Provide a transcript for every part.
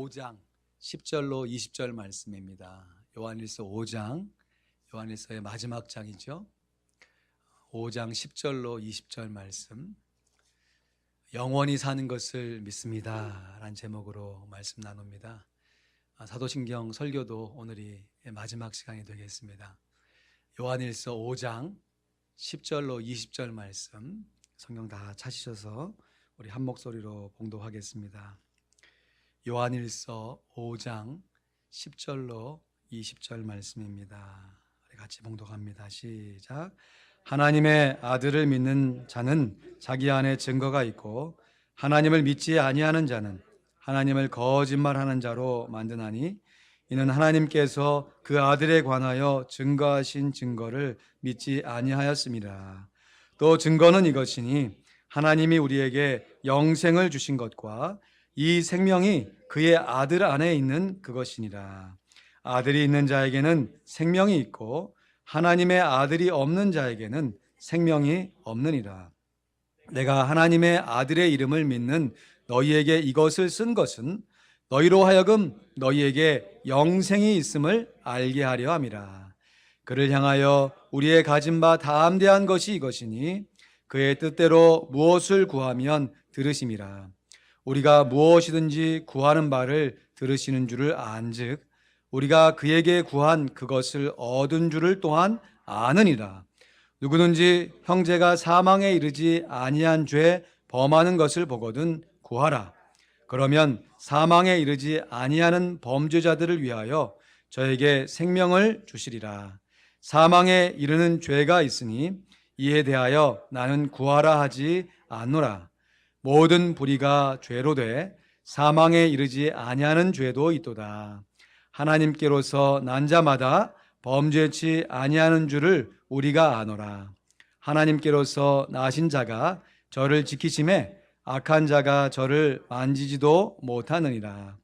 5장 10절로 20절 말씀입니다. 요한일서 5장, 요한일서의 마지막 장이죠. 5장 10절로 20절 말씀, 영원히 사는 것을 믿습니다 라는 제목으로 말씀 나눕니다. 사도신경 설교도 오늘이 마지막 시간이 되겠습니다. 요한일서 5장 10절로 20절 말씀, 성경 다 찾으셔서 우리 한 목소리로 봉독하겠습니다. 요한일서 5장 10절로 20절 말씀입니다. 우리 같이 봉독합니다. 시작. 하나님의 아들을 믿는 자는 자기 안에 증거가 있고 하나님을 믿지 아니하는 자는 하나님을 거짓말하는 자로 만드나니 이는 하나님께서 그 아들에 관하여 증거하신 증거를 믿지 아니하였습니다. 또 증거는 이것이니 하나님이 우리에게 영생을 주신 것과 이 생명이 그의 아들 안에 있는 그것이니라. 아들이 있는 자에게는 생명이 있고 하나님의 아들이 없는 자에게는 생명이 없느니라. 내가 하나님의 아들의 이름을 믿는 너희에게 이것을 쓴 것은 너희로 하여금 너희에게 영생이 있음을 알게 하려 함이라. 그를 향하여 우리의 가진 바 담대한 것이 이것이니 그의 뜻대로 무엇을 구하면 들으심이라. 우리가 무엇이든지 구하는 바를 들으시는 줄을 안즉 우리가 그에게 구한 그것을 얻은 줄을 또한 아느니라. 누구든지 형제가 사망에 이르지 아니한 죄 범하는 것을 보거든 구하라. 그러면 사망에 이르지 아니하는 범죄자들을 위하여 저에게 생명을 주시리라. 사망에 이르는 죄가 있으니 이에 대하여 나는 구하라 하지 않노라. 모든 불의가 죄로 돼 사망에 이르지 아니하는 죄도 있도다. 하나님께로서 난 자마다 범죄치 아니하는 줄을 우리가 아노라. 하나님께로서 나신 자가 저를 지키심에 악한 자가 저를 만지지도 못하느니라.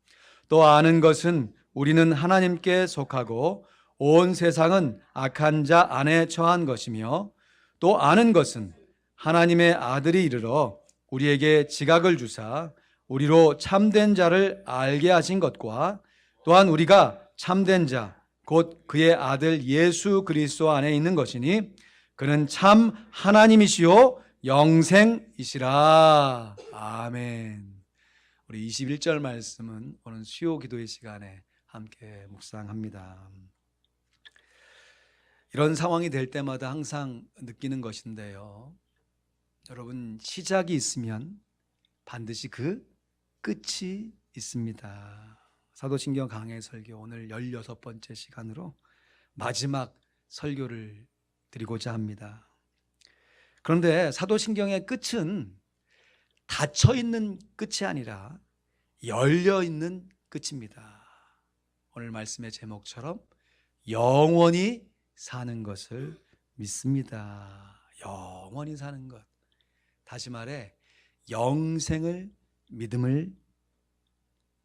또 아는 것은 우리는 하나님께 속하고 온 세상은 악한 자 안에 처한 것이며 또 아는 것은 하나님의 아들이 이르러 우리에게 지각을 주사 우리로 참된 자를 알게 하신 것과 또한 우리가 참된 자 곧 그의 아들 예수 그리스도 안에 있는 것이니 그는 참 하나님이시요 영생이시라. 아멘. 우리 21절 말씀은 오늘 수요 기도의 시간에 함께 묵상합니다. 이런 상황이 될 때마다 항상 느끼는 것인데요, 여러분, 시작이 있으면 반드시 그 끝이 있습니다. 사도신경 강해 설교 오늘 16번째 시간으로 마지막 설교를 드리고자 합니다. 그런데 사도신경의 끝은 닫혀있는 끝이 아니라 열려있는 끝입니다. 오늘 말씀의 제목처럼 영원히 사는 것을 믿습니다. 영원히 사는 것, 다시 말해 영생을 믿음을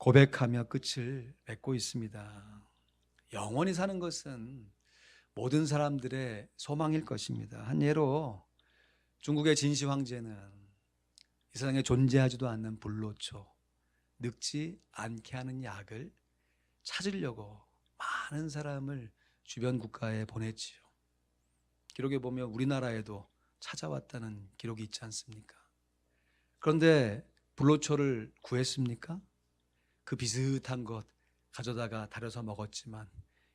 고백하며 끝을 맺고 있습니다. 영원히 사는 것은 모든 사람들의 소망일 것입니다. 한 예로 중국의 진시 황제는 이 세상에 존재하지도 않는 불로초, 늙지 않게 하는 약을 찾으려고 많은 사람을 주변 국가에 보냈지요. 기록에 보면 우리나라에도 찾아왔다는 기록이 있지 않습니까? 그런데 불로초를 구했습니까? 그 비슷한 것 가져다가 다려서 먹었지만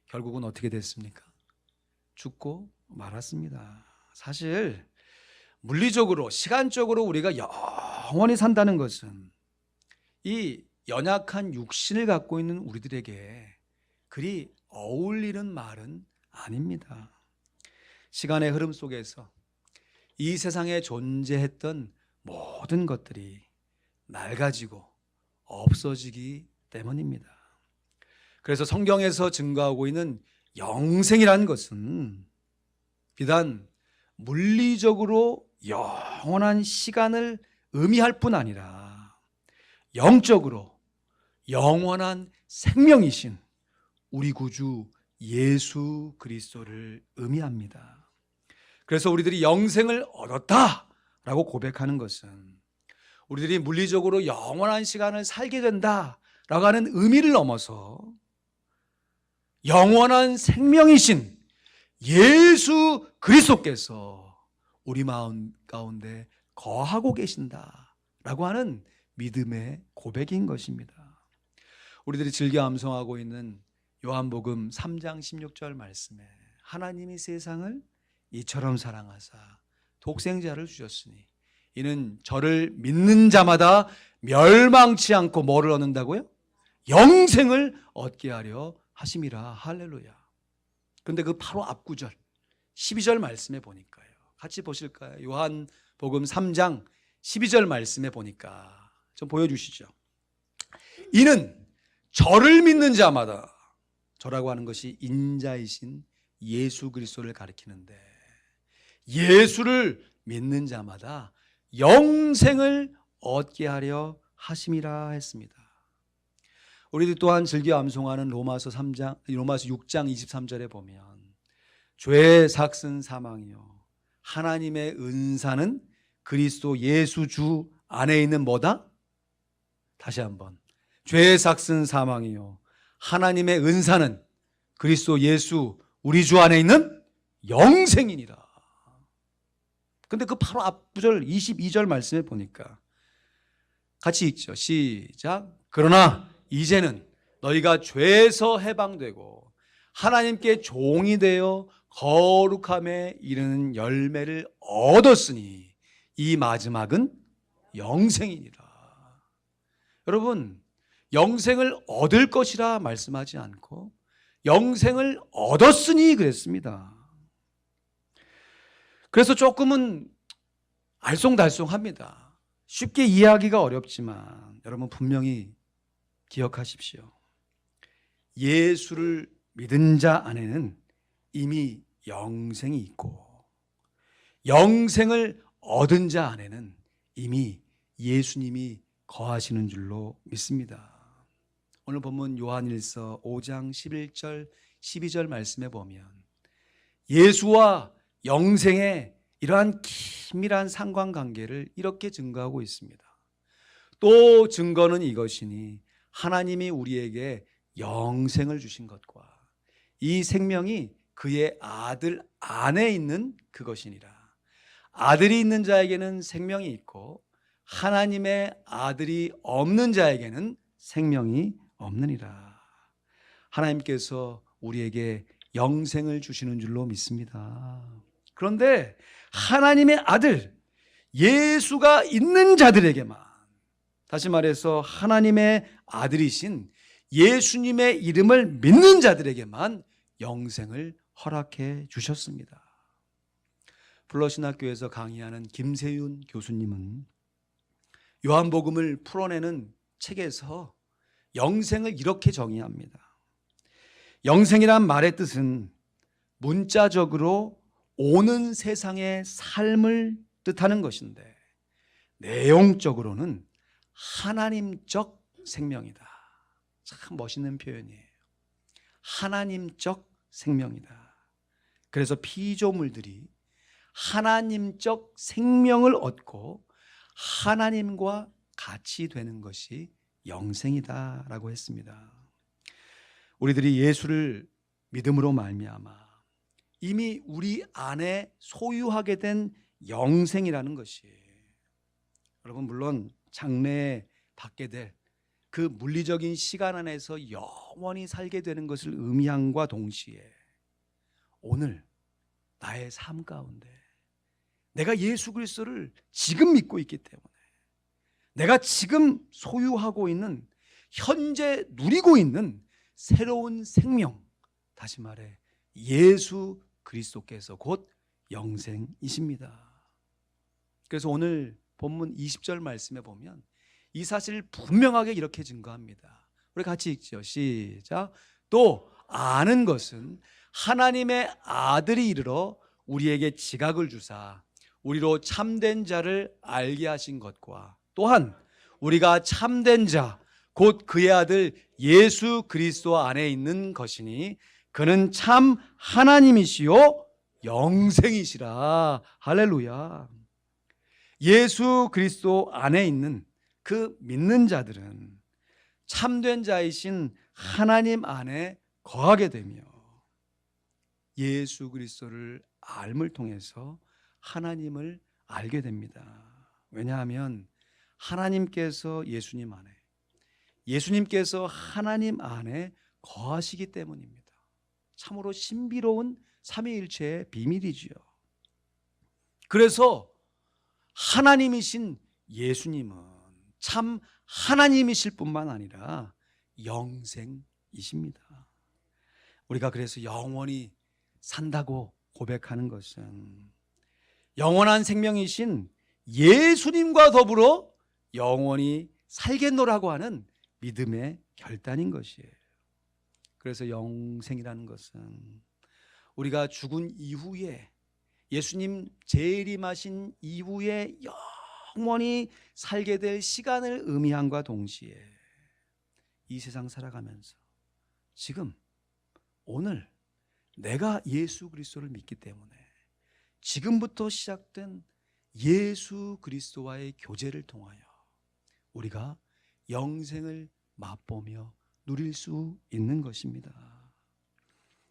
결국은 어떻게 됐습니까? 죽고 말았습니다. 사실 물리적으로, 시간적으로 우리가 영원히 산다는 것은 이 연약한 육신을 갖고 있는 우리들에게 그리 어울리는 말은 아닙니다. 시간의 흐름 속에서 이 세상에 존재했던 모든 것들이 낡아지고 없어지기 때문입니다. 그래서 성경에서 증거하고 있는 영생이라는 것은 비단 물리적으로 영원한 시간을 의미할 뿐 아니라 영적으로 영원한 생명이신 우리 구주 예수 그리스도를 의미합니다. 그래서 우리들이 영생을 얻었다라고 고백하는 것은 우리들이 물리적으로 영원한 시간을 살게 된다 하는 의미를 넘어서 영원한 생명이신 예수 그리스도께서 우리 마음 가운데 거하고 계신다라고 하는 믿음의 고백인 것입니다. 우리들이 즐겨 암송하고 있는 요한복음 3장 16절 말씀에 하나님이 세상을 이처럼 사랑하사 독생자를 주셨으니 이는 저를 믿는 자마다 멸망치 않고 뭐를 얻는다고요? 영생을 얻게 하려 하심이라. 할렐루야. 그런데 그 바로 앞구절 12절 말씀에 보니까요, 같이 보실까요? 요한복음 3장 12절 말씀에 보니까 좀 보여주시죠. 이는 저를 믿는 자마다, 저라고 하는 것이 인자이신 예수 그리스도를 가리키는데, 예수를 믿는 자마다 영생을 얻게 하려 하심이라 했습니다. 우리들 또한 즐겨 암송하는 로마서 6장 23절에 보면 죄의 삭은 사망이요 하나님의 은사는 그리스도 예수 주 안에 있는 뭐다? 다시 한번, 죄의 삭은 사망이요 하나님의 은사는 그리스도 예수 우리 주 안에 있는 영생이니라. 근데 그 바로 앞구절 22절 말씀에 보니까 같이 읽죠. 시작. 그러나 이제는 너희가 죄에서 해방되고 하나님께 종이 되어 거룩함에 이르는 열매를 얻었으니 이 마지막은 영생이니라. 여러분, 영생을 얻을 것이라 말씀하지 않고 영생을 얻었으니 그랬습니다. 그래서 조금은 알쏭달쏭합니다. 쉽게 이해하기가 어렵지만 여러분 분명히 기억하십시오. 예수를 믿은 자 안에는 이미 영생이 있고 영생을 얻은 자 안에는 이미 예수님이 거하시는 줄로 믿습니다. 오늘 본문 요한일서 5장 11절 12절 말씀에 보면 예수와 영생의 이러한 긴밀한 상관관계를 이렇게 증거하고 있습니다. 또 증거는 이것이니 하나님이 우리에게 영생을 주신 것과 이 생명이 그의 아들 안에 있는 그것이니라. 아들이 있는 자에게는 생명이 있고 하나님의 아들이 없는 자에게는 생명이 없느니라. 하나님께서 우리에게 영생을 주시는 줄로 믿습니다. 그런데 하나님의 아들 예수가 있는 자들에게만, 다시 말해서 하나님의 아들이신 예수님의 이름을 믿는 자들에게만 영생을 허락해 주셨습니다. 블러신학교에서 강의하는 김세윤 교수님은 요한복음을 풀어내는 책에서 영생을 이렇게 정의합니다. 영생이란 말의 뜻은 문자적으로 오는 세상의 삶을 뜻하는 것인데 내용적으로는 하나님적 생명이다. 참 멋있는 표현이에요. 하나님적 생명이다. 그래서 피조물들이 하나님적 생명을 얻고 하나님과 같이 되는 것이 영생이다라고 했습니다. 우리들이 예수를 믿음으로 말미암아 이미 우리 안에 소유하게 된 영생이라는 것이, 여러분 물론 장래에 받게 될 그 물리적인 시간 안에서 영원히 살게 되는 것을 의미함과 동시에 오늘 나의 삶 가운데 내가 예수 그리스도를 지금 믿고 있기 때문에 내가 지금 소유하고 있는, 현재 누리고 있는 새로운 생명, 다시 말해 예수 그리스도께서 곧 영생이십니다. 그래서 오늘 본문 20절 말씀에 보면 이 사실을 분명하게 이렇게 증거합니다. 우리 같이 읽죠. 시작. 또 아는 것은 하나님의 아들이 이르러 우리에게 지각을 주사 우리로 참된 자를 알게 하신 것과 또한 우리가 참된 자 곧 그의 아들 예수 그리스도 안에 있는 것이니 그는 참 하나님이시요 영생이시라. 할렐루야. 예수 그리스도 안에 있는 그 믿는 자들은 참된 자이신 하나님 안에 거하게 되며 예수 그리스도를 알을 통해서 하나님을 알게 됩니다. 왜냐하면 하나님께서 예수님 안에, 예수님께서 하나님 안에 거하시기 때문입니다. 참으로 신비로운 삼위일체의 비밀이지요. 그래서 하나님이신 예수님은 참 하나님이실 뿐만 아니라 영생이십니다. 우리가 그래서 영원히 산다고 고백하는 것은 영원한 생명이신 예수님과 더불어 영원히 살겠노라고 하는 믿음의 결단인 것이에요. 그래서 영생이라는 것은 우리가 죽은 이후에 예수님 재림하신 이후에 영원히 살게 될 시간을 의미함과 동시에 이 세상 살아가면서 지금 오늘 내가 예수 그리스도를 믿기 때문에 지금부터 시작된 예수 그리스도와의 교제를 통하여 우리가 영생을 맛보며 누릴 수 있는 것입니다.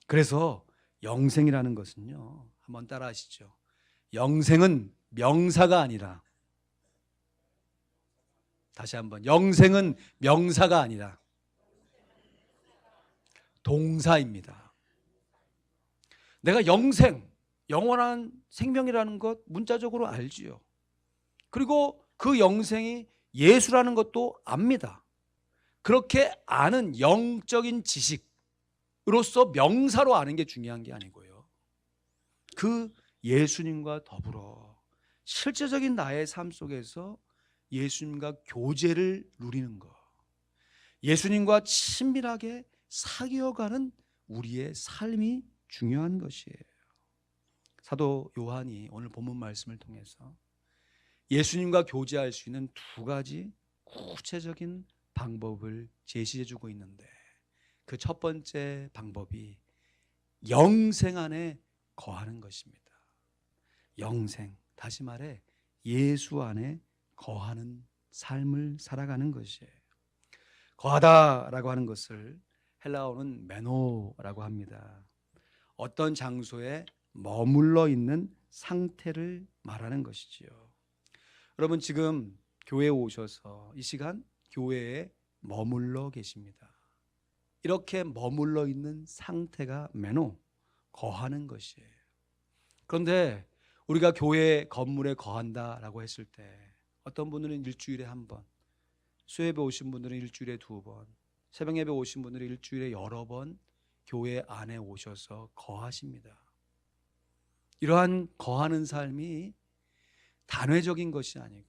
그래서 영생이라는 것은요, 한번 따라 하시죠. 영생은 명사가 아니라, 다시 한번, 영생은 명사가 아니라 동사입니다. 내가 영생, 영원한 생명이라는 것 문자적으로 알지요. 그리고 그 영생이 예수라는 것도 압니다. 그렇게 아는 영적인 지식으로서 명사로 아는 게 중요한 게 아니고요. 그 예수님과 더불어 실제적인 나의 삶 속에서 예수님과 교제를 누리는 것, 예수님과 친밀하게 사귀어가는 우리의 삶이 중요한 것이에요. 사도 요한이 오늘 본문 말씀을 통해서 예수님과 교제할 수 있는 두 가지 구체적인 방법을 제시해 주고 있는데, 그 첫 번째 방법이 영생 안에 거하는 것입니다. 영생, 다시 말해 예수 안에 거하는 삶을 살아가는 것이에요. 거하다라고 하는 것을 헬라어는 메노라고 합니다. 어떤 장소에 머물러 있는 상태를 말하는 것이지요. 여러분 지금 교회에 오셔서 이 시간 교회에 머물러 계십니다. 이렇게 머물러 있는 상태가 메노, 거하는 것이에요. 그런데 우리가 교회 건물에 거한다라고 했을 때 어떤 분들은 일주일에 한 번, 수요예배 오신 분들은 일주일에 두 번, 새벽예배 오신 분들은 일주일에 여러 번 교회 안에 오셔서 거하십니다. 이러한 거하는 삶이 단회적인 것이 아니고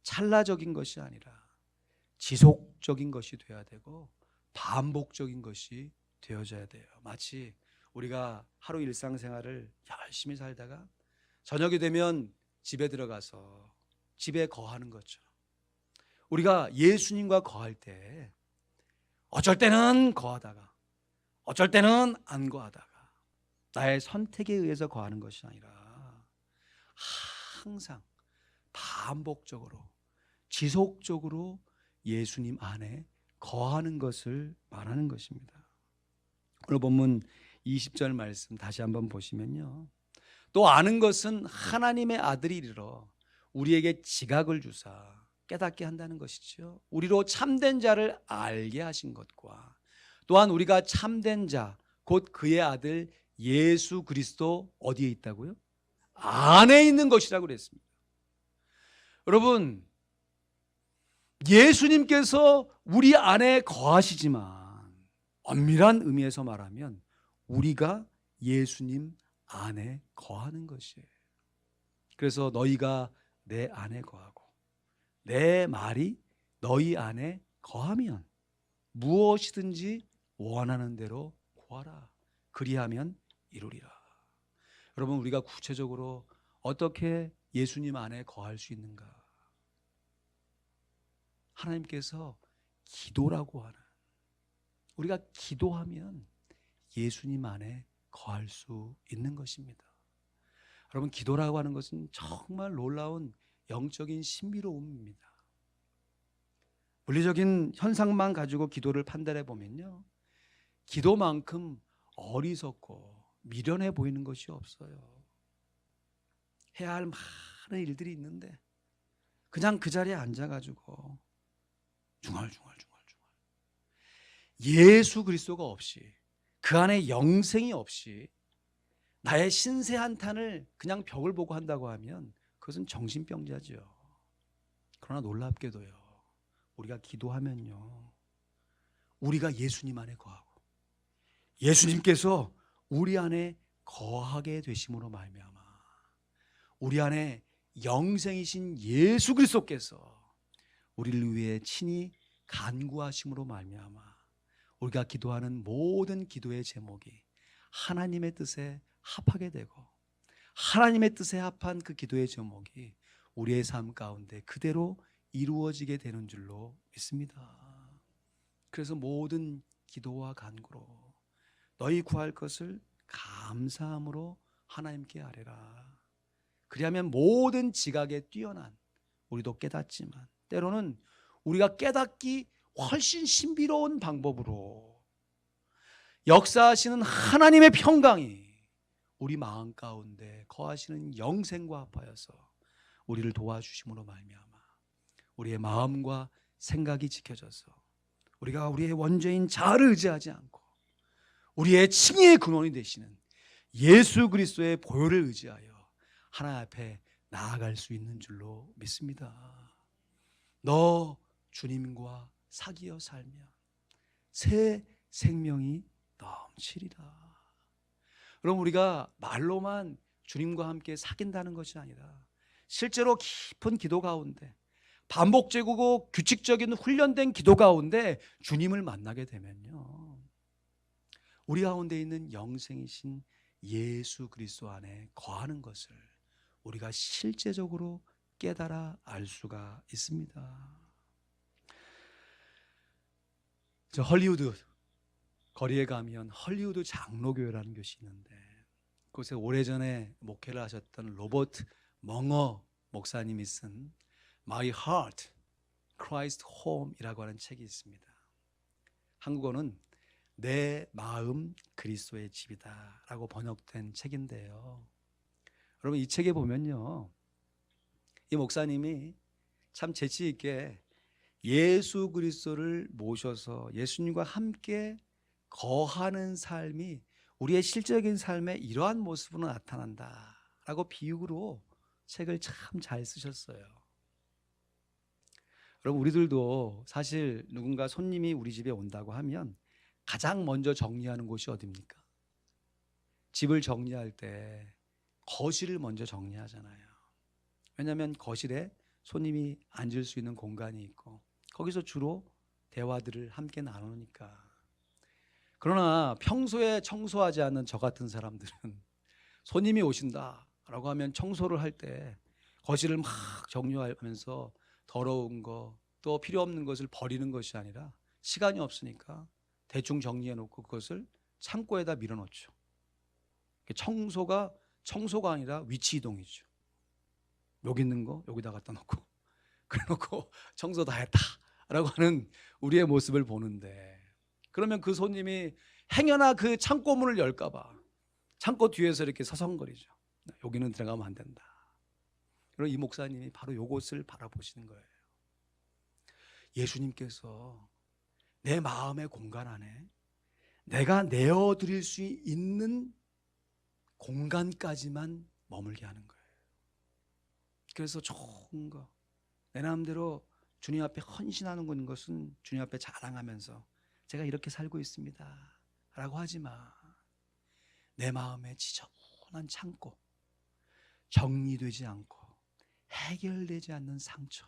찰나적인 것이 아니라 지속적인 것이 되어야 되고 반복적인 것이 되어져야 돼요. 마치 우리가 하루 일상생활을 열심히 살다가 저녁이 되면 집에 들어가서 집에 거하는 것처럼 우리가 예수님과 거할 때 어쩔 때는 거하다가 어쩔 때는 안 거하다가 나의 선택에 의해서 거하는 것이 아니라 항상 반복적으로 지속적으로 예수님 안에 거하는 것을 말하는 것입니다. 오늘 본문 20절 말씀 다시 한번 보시면요, 또 아는 것은 하나님의 아들이 이르러 우리에게 지각을 주사 깨닫게 한다는 것이죠. 우리로 참된 자를 알게 하신 것과 또한 우리가 참된 자 곧 그의 아들 예수 그리스도 어디에 있다고요? 안에 있는 것이라고 그랬습니다. 여러분, 예수님께서 우리 안에 거하시지만 엄밀한 의미에서 말하면 우리가 예수님 안에 거하는 것이에요. 그래서 너희가 내 안에 거하고 내 말이 너희 안에 거하면 무엇이든지 원하는 대로 구하라. 그리하면 이루리라. 여러분, 우리가 구체적으로 어떻게 예수님 안에 거할 수 있는가? 하나님께서 기도라고 하는, 우리가 기도하면 예수님 안에 거할 수 있는 것입니다. 여러분, 기도라고 하는 것은 정말 놀라운 영적인 신비로움입니다. 물리적인 현상만 가지고 기도를 판단해 보면요, 기도만큼 어리석고 미련해 보이는 것이 없어요. 해야 할 많은 일들이 있는데 그냥 그 자리에 앉아가지고 중얼중얼 예수 그리스도가 없이, 그 안에 영생이 없이 나의 신세 한탄을 그냥 벽을 보고 한다고 하면 그것은 정신병자죠. 그러나 놀랍게도요, 우리가 기도하면요, 우리가 예수님 안에 거하고 예수님께서 우리 안에 거하게 되심으로 말미암아 우리 안에 영생이신 예수 그리스도께서 우리를 위해 친히 간구하심으로 말미암아 우리가 기도하는 모든 기도의 제목이 하나님의 뜻에 합하게 되고 하나님의 뜻에 합한 그 기도의 제목이 우리의 삶 가운데 그대로 이루어지게 되는 줄로 믿습니다. 그래서 모든 기도와 간구로 너희 구할 것을 감사함으로 하나님께 아뢰라. 그리하면 모든 지각에 뛰어난 우리도 깨닫지만 때로는 우리가 깨닫기 훨씬 신비로운 방법으로 역사하시는 하나님의 평강이 우리 마음 가운데 거하시는 영생과 합하여서 우리를 도와주심으로 말미암아 우리의 마음과 생각이 지켜져서 우리가 우리의 원죄인 자아를 의지하지 않고 우리의 칭의의 근원이 되시는 예수 그리스도의 보혈을 의지하여 하나님 앞에 나아갈 수 있는 줄로 믿습니다. 너 주님과 사귀어 살면 새 생명이 넘치리라. 그럼 우리가 말로만 주님과 함께 사귄다는 것이 아니라 실제로 깊은 기도 가운데 반복적이고 규칙적인 훈련된 기도 가운데 주님을 만나게 되면요, 우리 가운데 있는 영생이신 예수 그리스도 안에 거하는 것을 우리가 실제적으로 깨달아 알 수가 있습니다. 저 헐리우드 거리에 가면 헐리우드 장로교회라는 곳이 있는데 그곳에 오래전에 목회를 하셨던 로버트 멍어 목사님이 쓴 My Heart, Christ Home이라고 하는 책이 있습니다. 한국어는 내 마음 그리스도의 집이다 라고 번역된 책인데요, 여러분 이 책에 보면요, 이 목사님이 참 재치 있게 예수 그리스도를 모셔서 예수님과 함께 거하는 삶이 우리의 실제적인 삶의 이러한 모습으로 나타난다 라고 비유로 책을 참 잘 쓰셨어요. 여러분 우리들도 사실 누군가 손님이 우리 집에 온다고 하면 가장 먼저 정리하는 곳이 어디입니까? 집을 정리할 때 거실을 먼저 정리하잖아요. 왜냐하면 거실에 손님이 앉을 수 있는 공간이 있고 거기서 주로 대화들을 함께 나누니까. 그러나 평소에 청소하지 않는 저 같은 사람들은 손님이 오신다라고 하면 청소를 할 때 거실을 막 정리하면서 더러운 거 또 필요 없는 것을 버리는 것이 아니라 시간이 없으니까 대충 정리해 놓고 그것을 창고에다 밀어놓죠. 청소가 아니라 위치 이동이죠. 여기 있는 거 여기다 갖다 놓고 그래놓고 청소 다 했다라고 하는 우리의 모습을 보는데, 그러면 그 손님이 행여나 그 창고 문을 열까 봐 창고 뒤에서 이렇게 서성거리죠. 여기는 들어가면 안 된다. 그리고 이 목사님이 바로 이곳을 바라보시는 거예요. 예수님께서 내 마음의 공간 안에 내가 내어드릴 수 있는 공간까지만 머물게 하는 거예요. 그래서 좋은 거, 내 마음대로 주님 앞에 헌신하는 것은 주님 앞에 자랑하면서 제가 이렇게 살고 있습니다 라고 하지 마. 내 마음에 지저분한 창고, 정리되지 않고 해결되지 않는 상처,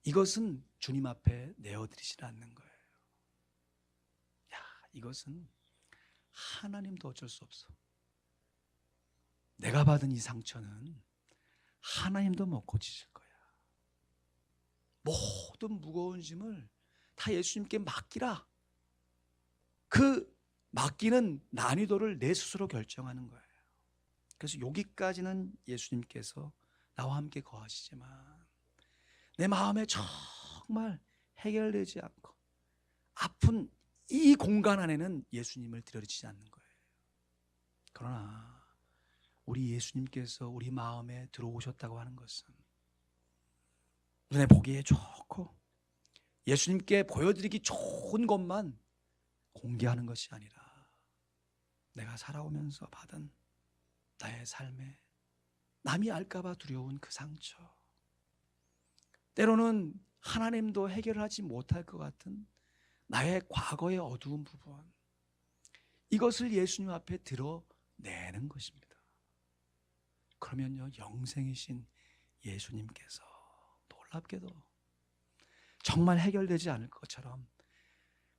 이것은 주님 앞에 내어드리지 않는 거예요. 야, 이것은 하나님도 어쩔 수 없어. 내가 받은 이 상처는 하나님도 못 고치실 거야. 모든 무거운 짐을 다 예수님께 맡기라. 그 맡기는 난이도를 내 스스로 결정하는 거예요. 그래서 여기까지는 예수님께서 나와 함께 거하시지만 내 마음에 정말 해결되지 않고 아픈 이 공간 안에는 예수님을 들여지지 않는 거예요. 그러나 우리 예수님께서 우리 마음에 들어오셨다고 하는 것은 눈에 보기에 좋고 예수님께 보여드리기 좋은 것만 공개하는 것이 아니라 내가 살아오면서 받은 나의 삶에 남이 알까봐 두려운 그 상처, 때로는 하나님도 해결하지 못할 것 같은 나의 과거의 어두운 부분, 이것을 예수님 앞에 드러내는 것입니다. 그러면요, 영생이신 예수님께서 놀랍게도 정말 해결되지 않을 것처럼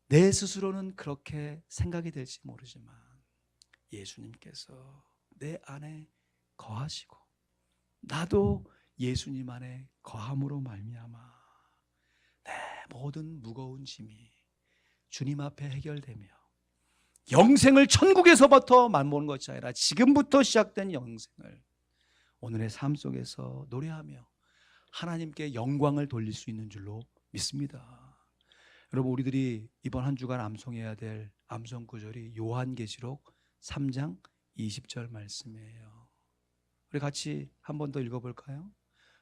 내 스스로는 그렇게 생각이 될지 모르지만 예수님께서 내 안에 거하시고 나도 예수님 안에 거함으로 말미암아 내 모든 무거운 짐이 주님 앞에 해결되며 영생을 천국에서부터 맛보는 것이 아니라 지금부터 시작된 영생을 오늘의 삶 속에서 노래하며 하나님께 영광을 돌릴 수 있는 줄로 믿습니다. 여러분, 우리들이 이번 한 주간 암송해야 될 암송 구절이 요한계시록 3장 20절 말씀이에요. 우리 같이 한 번 더 읽어볼까요?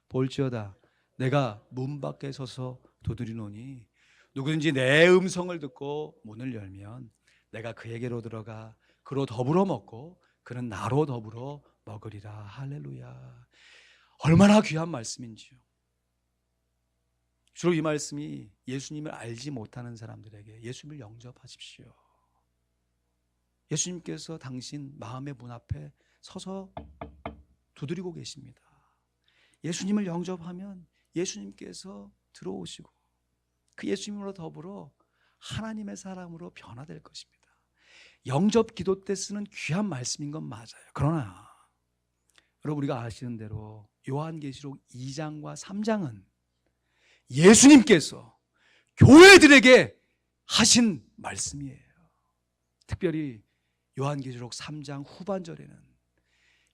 볼지어다 내가 문 밖에 서서 두드리노니 누구든지 내 음성을 듣고 문을 열면 내가 그에게로 들어가 그로 더불어 먹고 그는 나로 더불어 먹으리라. 할렐루야. 얼마나 귀한 말씀인지요. 주로 이 말씀이 예수님을 알지 못하는 사람들에게 예수님을 영접하십시오. 예수님께서 당신 마음의 문 앞에 서서 두드리고 계십니다. 예수님을 영접하면 예수님께서 들어오시고 그 예수님으로 더불어 하나님의 사람으로 변화될 것입니다. 영접 기도 때 쓰는 귀한 말씀인 건 맞아요. 그러나 여러분, 우리가 아시는 대로 요한계시록 2장과 3장은 예수님께서 교회들에게 하신 말씀이에요. 특별히 요한계시록 3장 후반절에는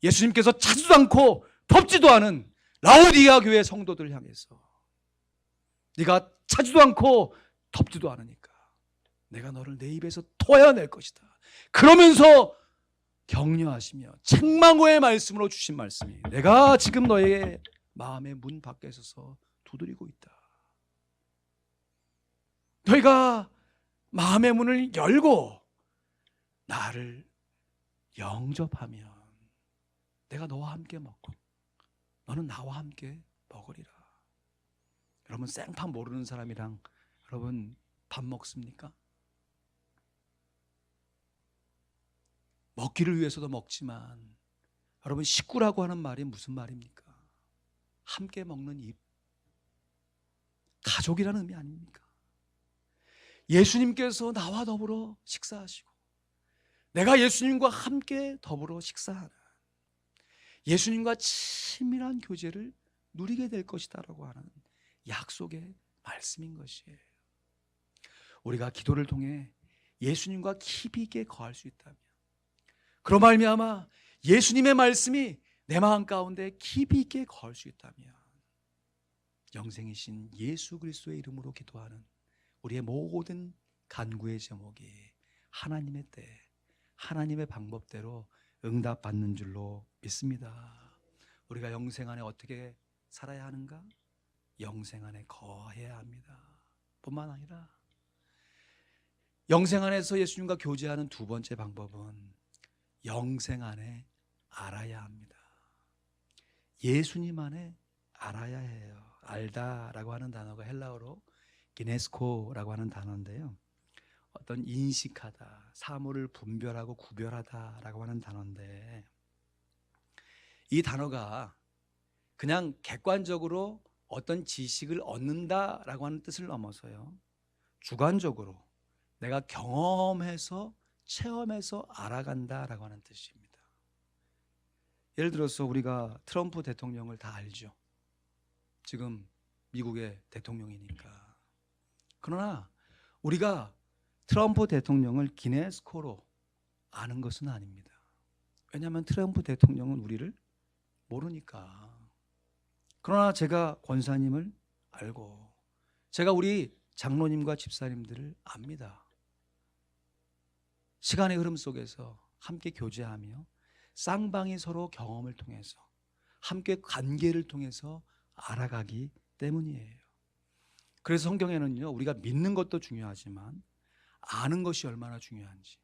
예수님께서 차지도 않고 덥지도 않은 라오디게아 교회 성도들을 향해서 네가 차지도 않고 덥지도 않으니까 내가 너를 내 입에서 토해낼 것이다. 그러면서 격려하시며 책망호의 말씀으로 주신 말씀이 내가 지금 너의 마음의 문 밖에 서서 두드리고 있다. 너희가 마음의 문을 열고 나를 영접하면 내가 너와 함께 먹고 너는 나와 함께 먹으리라. 여러분, 생판 모르는 사람이랑 여러분 밥 먹습니까? 먹기를 위해서도 먹지만 여러분, 식구라고 하는 말이 무슨 말입니까? 함께 먹는 입, 가족이라는 의미 아닙니까? 예수님께서 나와 더불어 식사하시고 내가 예수님과 함께 더불어 식사하는 예수님과 친밀한 교제를 누리게 될 것이다라고 하는 약속의 말씀인 것이에요. 우리가 기도를 통해 예수님과 깊이 있게 거할 수 있다면, 그로 말미암아 예수님의 말씀이 내 마음 가운데 깊이 있게 거할 수 있다면 영생이신 예수 그리스도의 이름으로 기도하는 우리의 모든 간구의 제목이 하나님의 때, 하나님의 방법대로 응답받는 줄로 믿습니다. 우리가 영생 안에 어떻게 살아야 하는가? 영생 안에 거해야 합니다. 뿐만 아니라 영생 안에서 예수님과 교제하는 두 번째 방법은 영생 안에 알아야 합니다. 예수님 안에 알아야 해요. 알다라고 하는 단어가 헬라어로 기네스코라고 하는 단어인데요, 어떤 인식하다, 사물을 분별하고 구별하다라고 하는 단어인데, 이 단어가 그냥 객관적으로 어떤 지식을 얻는다라고 하는 뜻을 넘어서요, 주관적으로 내가 경험해서 체험해서 알아간다라고 하는 뜻입니다. 예를 들어서 우리가 트럼프 대통령을 다 알죠. 지금 미국의 대통령이니까. 그러나 우리가 트럼프 대통령을 기네스코로 아는 것은 아닙니다. 왜냐하면 트럼프 대통령은 우리를 모르니까. 그러나 제가 권사님을 알고, 제가 우리 장로님과 집사님들을 압니다. 시간의 흐름 속에서 함께 교제하며 쌍방이 서로 경험을 통해서 함께 관계를 통해서 알아가기 때문이에요. 그래서 성경에는요, 우리가 믿는 것도 중요하지만 아는 것이 얼마나 중요한지,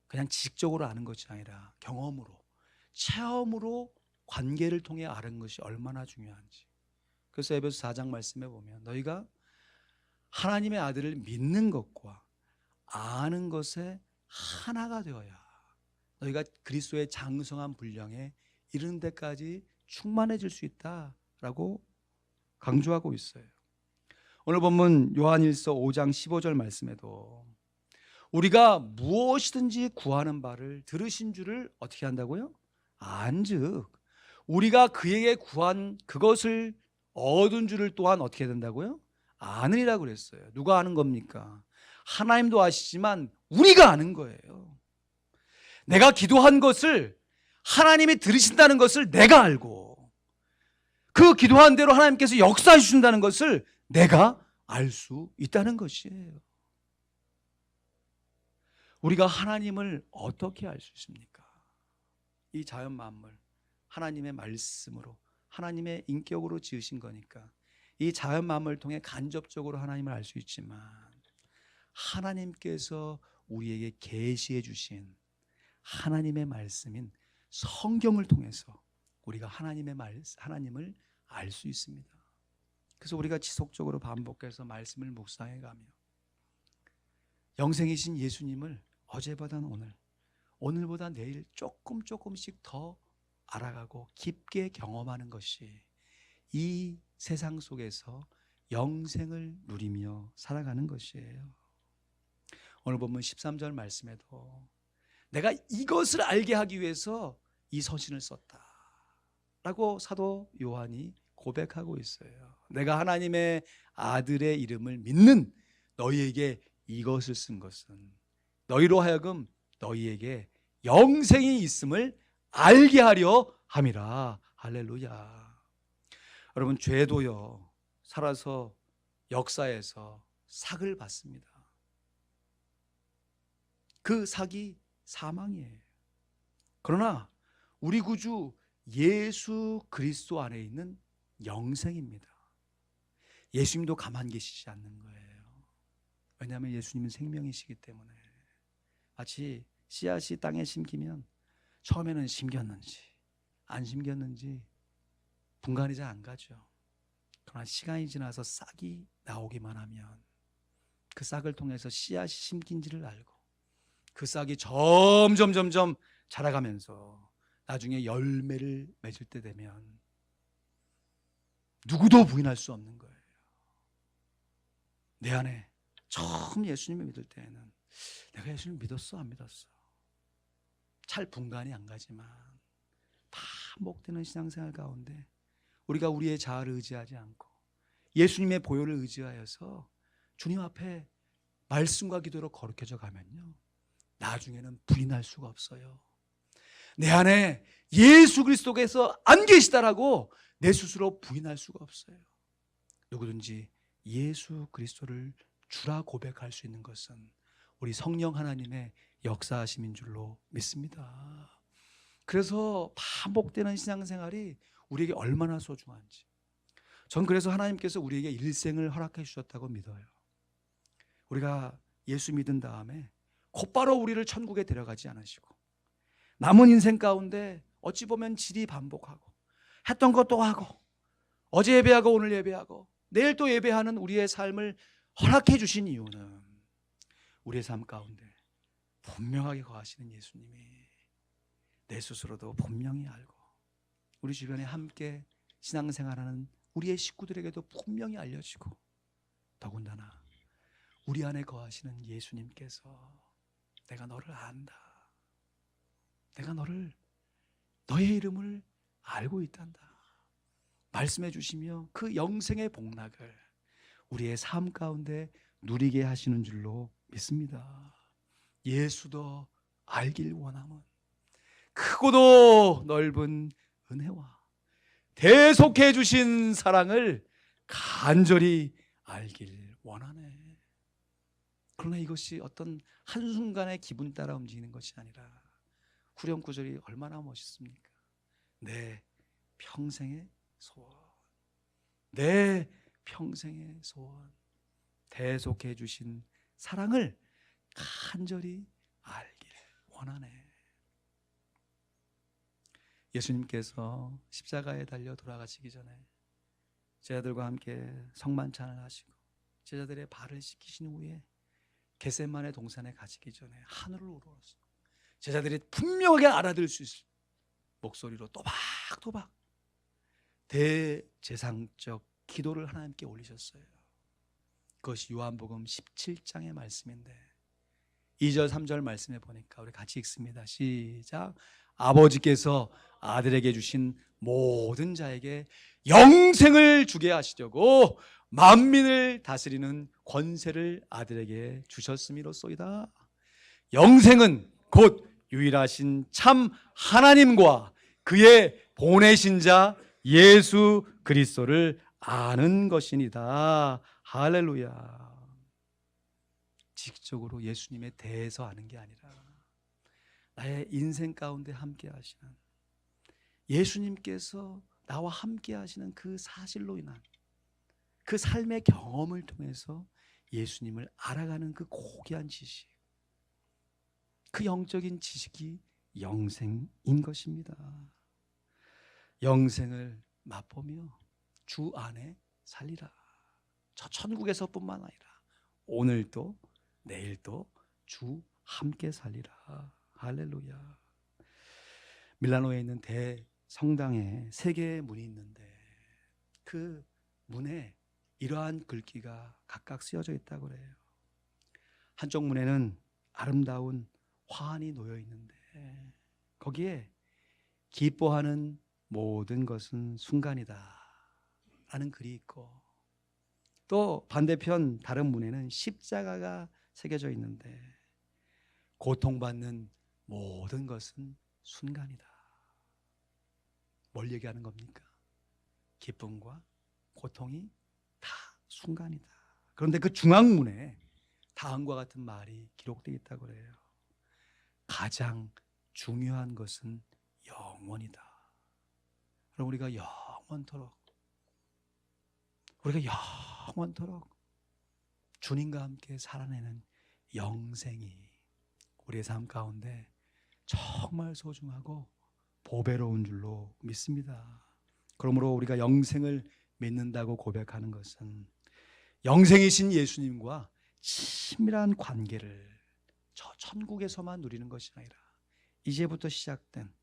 그냥 지식적으로 아는 것이 아니라 경험으로, 체험으로 관계를 통해 아는 것이 얼마나 중요한지. 그래서 에베소 4장 말씀에 보면 너희가 하나님의 아들을 믿는 것과 아는 것에 하나가 되어야 너희가 그리스도의 장성한 분량에 이르는 데까지 충만해질 수 있다라고 강조하고 있어요. 오늘 본문 요한일서 5장 15절 말씀에도 우리가 무엇이든지 구하는 바를 들으신 줄을 어떻게 한다고요? 안즉 우리가 그에게 구한 그것을 얻은 줄을 또한 어떻게 된다고요? 아느니라고 그랬어요. 누가 아는 겁니까? 하나님도 아시지만 우리가 아는 거예요. 내가 기도한 것을 하나님이 들으신다는 것을 내가 알고 그 기도한 대로 하나님께서 역사해 주신다는 것을 내가 알 수 있다는 것이에요. 우리가 하나님을 어떻게 알 수 있습니까? 이 자연 만물 하나님의 말씀으로 하나님의 인격으로 지으신 거니까 이 자연 만물을 통해 간접적으로 하나님을 알 수 있지만 하나님께서 우리에게 계시해 주신 하나님의 말씀인 성경을 통해서 우리가 하나님을 알 수 있습니다. 그래서 우리가 지속적으로 반복해서 말씀을 묵상해 가며 영생이신 예수님을 어제보다는 오늘보다 내일 조금씩 더 알아가고 깊게 경험하는 것이 이 세상 속에서 영생을 누리며 살아가는 것이에요. 오늘 본문 13절 말씀에도 내가 이것을 알게 하기 위해서 이 서신을 썼다 라고 사도 요한이 고백하고 있어요. 내가 하나님의 아들의 이름을 믿는 너희에게 이것을 쓴 것은 너희로 하여금 너희에게 영생이 있음을 알게 하려 함이라. 할렐루야. 여러분, 죄도요 살아서 역사에서 삭을 받습니다. 그 삭이 사망이에요. 그러나 우리 구주 예수 그리스도 안에 있는 영생입니다. 예수님도 가만히 계시지 않는 거예요. 왜냐하면 예수님은 생명이시기 때문에. 마치 씨앗이 땅에 심기면 처음에는 심겼는지 안 심겼는지 분간이 잘 안 가죠. 그러나 시간이 지나서 싹이 나오기만 하면 그 싹을 통해서 씨앗이 심긴지를 알고 그 싹이 점점 자라가면서 나중에 열매를 맺을 때 되면 누구도 부인할 수 없는 거예요. 내 안에 처음 예수님을 믿을 때에는 내가 예수님을 믿었어 안 믿었어 잘 분간이 안 가지만 반복되는 신앙생활 가운데 우리가 우리의 자아를 의지하지 않고 예수님의 보혈을 의지하여서 주님 앞에 말씀과 기도로 거룩해져 가면요 나중에는 부인할 수가 없어요. 내 안에 예수 그리스도께서 안 계시다라고 내 스스로 부인할 수가 없어요. 누구든지 예수 그리스도를 주라 고백할 수 있는 것은 우리 성령 하나님의 역사하심인 줄로 믿습니다. 그래서 반복되는 신앙생활이 우리에게 얼마나 소중한지 전 그래서 하나님께서 우리에게 일생을 허락해 주셨다고 믿어요. 우리가 예수 믿은 다음에 곧바로 우리를 천국에 데려가지 않으시고 남은 인생 가운데 어찌 보면 질이 반복하고 했던 것도 하고 어제 예배하고 오늘 예배하고 내일 또 예배하는 우리의 삶을 허락해 주신 이유는 우리의 삶 가운데 분명하게 거하시는 예수님이 내 스스로도 분명히 알고 우리 주변에 함께 신앙생활하는 우리의 식구들에게도 분명히 알려지고 더군다나 우리 안에 거하시는 예수님께서 내가 너를 안다. 내가 너의 이름을 알고 있단다. 말씀해 주시며 그 영생의 복락을 우리의 삶 가운데 누리게 하시는 줄로 믿습니다. 예수도 알길 원함은 크고도 넓은 은혜와 대속해 주신 사랑을 간절히 알길 원하네. 그러나 이것이 어떤 한순간의 기분 따라 움직이는 것이 아니라 후렴 구절이 얼마나 멋있습니까? 내 평생의 소원, 내 평생의 소원, 대속해 주신 사랑을 간절히 알기를 원하네. 예수님께서 십자가에 달려 돌아가시기 전에 제자들과 함께 성만찬을 하시고 제자들의 발을 씻기신 후에 겟세마네 동산에 가시기 전에 하늘을 우러러서 제자들이 분명하게 알아들을 수 있을 목소리로 또박또박 대제상적 기도를 하나님께 올리셨어요. 그것이 요한복음 17장의 말씀인데 2절 3절 말씀에 보니까 우리 같이 읽습니다. 시작. 아버지께서 아들에게 주신 모든 자에게 영생을 주게 하시려고 만민을 다스리는 권세를 아들에게 주셨음이로소이다. 영생은 곧 유일하신 참 하나님과 그의 보내신 자 예수 그리스도를 아는 것이니다. 할렐루야. 지식적으로 예수님에 대해서 아는 게 아니라 나의 인생 가운데 함께 하시는 예수님께서 나와 함께 하시는 그 사실로 인한 그 삶의 경험을 통해서 예수님을 알아가는 그 고귀한 지식, 그 영적인 지식이 영생인 것입니다. 영생을 맛보며 주 안에 살리라. 저 천국에서뿐만 아니라 오늘도 내일도 주 함께 살리라. 할렐루야. 밀라노에 있는 대성당에 3개의 문이 있는데 그 문에 이러한 글귀가 각각 쓰여져 있다고 그래요. 한쪽 문에는 아름다운 화환이 놓여 있는데 거기에 기뻐하는 모든 것은 순간이다 라는 글이 있고, 또 반대편 다른 문에는 십자가가 새겨져 있는데 고통받는 모든 것은 순간이다. 뭘 얘기하는 겁니까? 기쁨과 고통이 다 순간이다. 그런데 그 중앙문에 다음과 같은 말이 기록되어 있다고 그래요. 가장 중요한 것은 영원이다. 그럼 우리가 영원토록 주님과 함께 살아내는 영생이 우리의 삶 가운데 정말 소중하고 보배로운 줄로 믿습니다. 그러므로 우리가 영생을 믿는다고 고백하는 것은 영생이신 예수님과 친밀한 관계를 저 천국에서만 누리는 것이 아니라 이제부터 시작된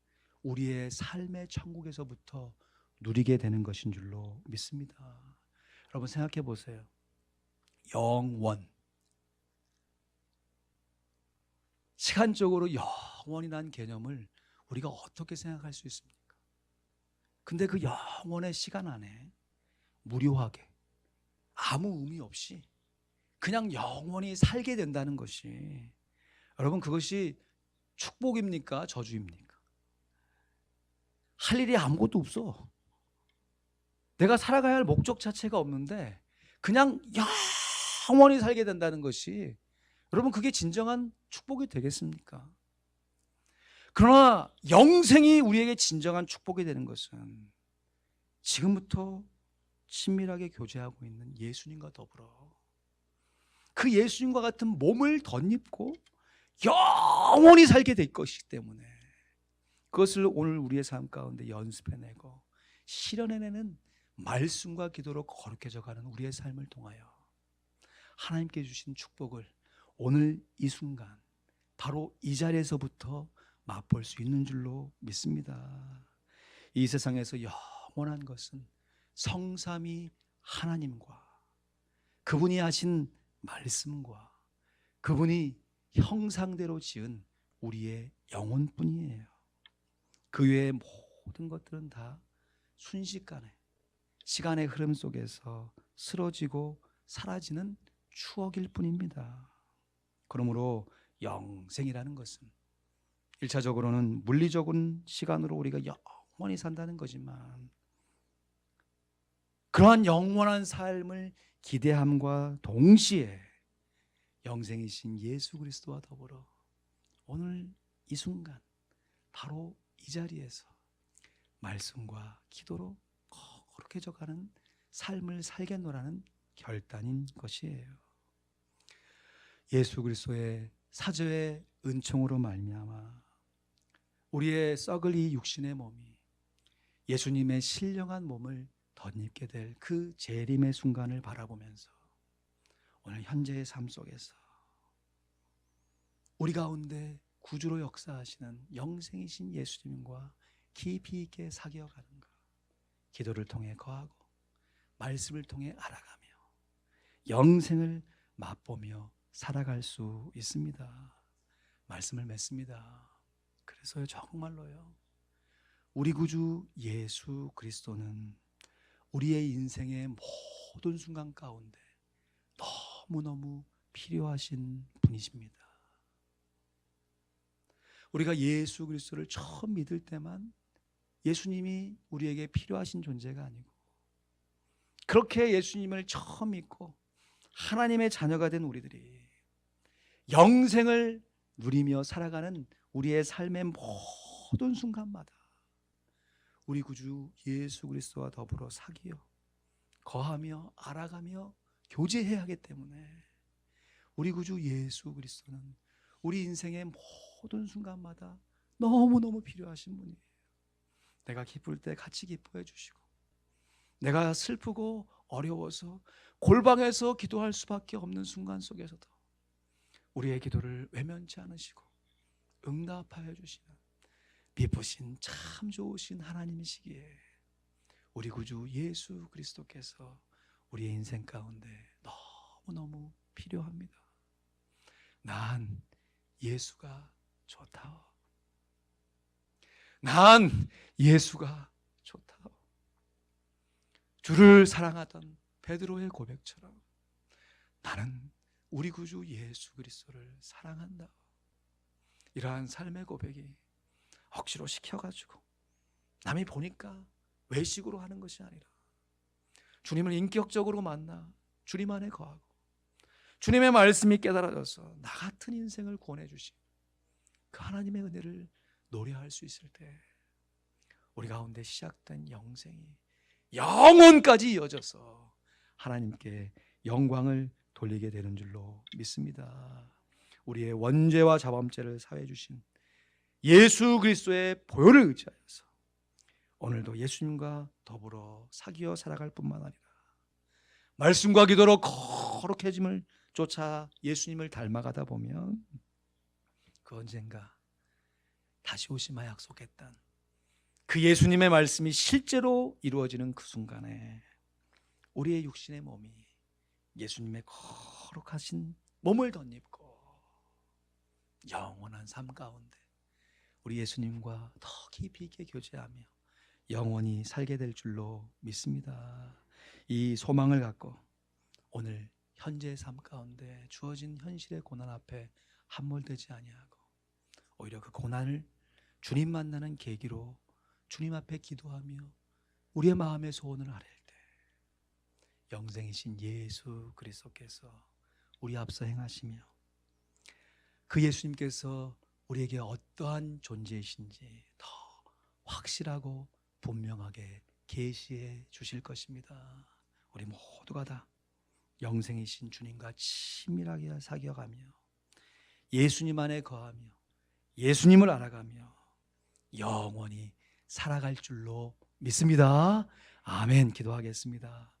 우리의 삶의 천국에서부터 누리게 되는 것인 줄로 믿습니다. 여러분 생각해 보세요. 영원, 시간적으로 영원이라는 개념을 우리가 어떻게 생각할 수 있습니까? 근데 그 영원의 시간 안에 무료하게 아무 의미 없이 그냥 영원히 살게 된다는 것이, 여러분 그것이 축복입니까? 저주입니까? 할 일이 아무것도 없어. 내가 살아가야 할 목적 자체가 없는데 그냥 영원히 살게 된다는 것이, 여러분 그게 진정한 축복이 되겠습니까? 그러나 영생이 우리에게 진정한 축복이 되는 것은 지금부터 친밀하게 교제하고 있는 예수님과 더불어 그 예수님과 같은 몸을 덧입고 영원히 살게 될 것이기 때문에 그것을 오늘 우리의 삶 가운데 연습해내고 실현해내는 말씀과 기도로 거룩해져가는 우리의 삶을 통하여 하나님께 주신 축복을 오늘 이 순간 바로 이 자리에서부터 맛볼 수 있는 줄로 믿습니다. 이 세상에서 영원한 것은 성삼위 하나님과 그분이 하신 말씀과 그분이 형상대로 지은 우리의 영혼뿐이에요. 그 외의 모든 것들은 다 순식간에 시간의 흐름 속에서 쓰러지고 사라지는 추억일 뿐입니다. 그러므로 영생이라는 것은 1차적으로는 물리적인 시간으로 우리가 영원히 산다는 거지만, 그러한 영원한 삶을 기대함과 동시에 영생이신 예수 그리스도와 더불어 오늘 이 순간 바로 이 자리에서 말씀과 기도로 거룩해져 가는 삶을 살겠노라는 결단인 것이에요. 예수 그리스도의 사죄의 은총으로 말미암아 우리의 썩을 이 육신의 몸이 예수님의 신령한 몸을 덧입게 될 그 재림의 순간을 바라보면서 오늘 현재의 삶 속에서 우리 가운데 구주로 역사하시는 영생이신 예수님과 깊이 있게 사귀어가는 것, 기도를 통해 거하고 말씀을 통해 알아가며 영생을 맛보며 살아갈 수 있습니다. 말씀을 맺습니다. 그래서요, 정말로요, 우리 구주 예수 그리스도는 우리의 인생의 모든 순간 가운데 너무너무 필요하신 분이십니다. 우리가 예수 그리스도를 처음 믿을 때만 예수님이 우리에게 필요하신 존재가 아니고, 그렇게 예수님을 처음 믿고 하나님의 자녀가 된 우리들이 영생을 누리며 살아가는 우리의 삶의 모든 순간마다 우리 구주 예수 그리스도와 더불어 사귀어 거하며 알아가며 교제해야 하기 때문에 우리 구주 예수 그리스도는 우리 인생의 모든 순간마다 너무너무 필요하신 분이에요. 내가 기쁠 때 같이 기뻐해 주시고, 내가 슬프고 어려워서 골방에서 기도할 수밖에 없는 순간 속에서도 우리의 기도를 외면치 않으시고 응답하여 주시는 미쁘신 참 좋으신 하나님이시기에 우리 구주 예수 그리스도께서 우리의 인생 가운데 너무너무 필요합니다. 난 예수가 좋다오. 난 예수가 좋다오. 주를 사랑하던 베드로의 고백처럼 나는 우리 구주 예수 그리스도를 사랑한다. 이러한 삶의 고백이 억지로 시켜가지고 남이 보니까 외식으로 하는 것이 아니라 주님을 인격적으로 만나 주님 안에 거하고 주님의 말씀이 깨달아져서 나 같은 인생을 구원해 주신 그 하나님의 은혜를 노래할 수 있을 때 우리 가운데 시작된 영생이 영혼까지 이어져서 하나님께 영광을 돌리게 되는 줄로 믿습니다. 우리의 원죄와 자범죄를 사해 주신 예수 그리스도의 보혈을 의지하여서 오늘도 예수님과 더불어 사귀어 살아갈 뿐만 아니라 말씀과 기도로 거룩해짐을 쫓아 예수님을 닮아가다 보면 그 언젠가 다시 오시마 약속했던 그 예수님의 말씀이 실제로 이루어지는 그 순간에 우리의 육신의 몸이 예수님의 거룩하신 몸을 덧입고 영원한 삶 가운데 우리 예수님과 더 깊이 있게 교제하며 영원히 살게 될 줄로 믿습니다. 이 소망을 갖고 오늘 현재의 삶 가운데 주어진 현실의 고난 앞에 함몰되지 아니하고 오히려 그 고난을 주님 만나는 계기로 주님 앞에 기도하며 우리의 마음의 소원을 아뢰 때 영생이신 예수 그리스도께서 우리 앞서 행하시며 그 예수님께서 우리에게 어떠한 존재이신지 더 확실하고 분명하게 계시해 주실 것입니다. 우리 모두가 다 영생이신 주님과 친밀하게 사귀어가며 예수님 안에 거하며 예수님을 알아가며 영원히 살아갈 줄로 믿습니다. 아멘. 기도하겠습니다.